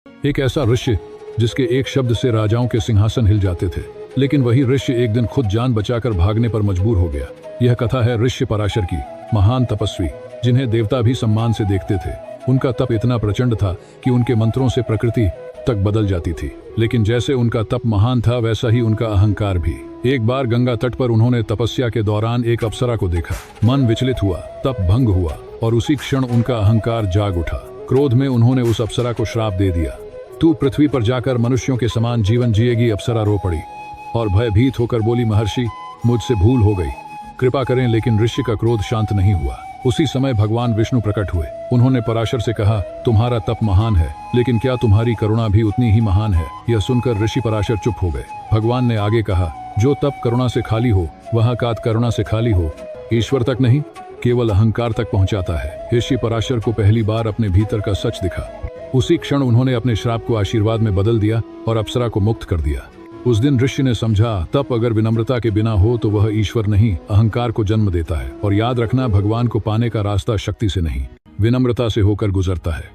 एक ऐसा ऋषि जिसके एक शब्द से राजाओं के सिंहासन हिल जाते थे, लेकिन वही ऋषि एक दिन खुद जान बचाकर भागने पर मजबूर हो गया। यह कथा है ऋषि पराशर की, महान तपस्वी जिन्हें देवता भी सम्मान से देखते थे। उनका तप इतना प्रचंड था कि उनके मंत्रों से प्रकृति तक बदल जाती थी। लेकिन जैसे उनका तप महान था, वैसा ही उनका अहंकार भी। एक बार गंगा तट पर उन्होंने तपस्या के दौरान एक अप्सरा को देखा। मन विचलित हुआ, तप भंग हुआ और उसी क्षण उनका अहंकार जाग उठा। क्रोध में उन्होंने उस अप्सरा को श्राप दे दिया, तू पृथ्वी पर जाकर मनुष्यों के समान जीवन जिएगी। अप्सरा रो पड़ी और भयभीत होकर बोली, महर्षि, मुझसे भूल हो गई, कृपा करें। लेकिन ऋषि का क्रोध शांत नहीं हुआ। उसी समय भगवान विष्णु प्रकट हुए। उन्होंने पराशर से कहा, तुम्हारा तप महान है, लेकिन क्या तुम्हारी करुणा भी उतनी ही महान है? यह सुनकर ऋषि पराशर चुप हो गए। भगवान ने आगे कहा, जो तप करुणा से खाली हो, वह कात करुणा से खाली हो, ईश्वर तक नहीं, केवल अहंकार तक पहुंचाता है। ऋषि पराशर को पहली बार अपने भीतर का सच दिखा। उसी क्षण उन्होंने अपने श्राप को आशीर्वाद में बदल दिया और अप्सरा को मुक्त कर दिया। उस दिन ऋषि ने समझा, तप अगर विनम्रता के बिना हो तो वह ईश्वर नहीं, अहंकार को जन्म देता है। और याद रखना, भगवान को पाने का रास्ता शक्ति से नहीं, विनम्रता से होकर गुजरता है।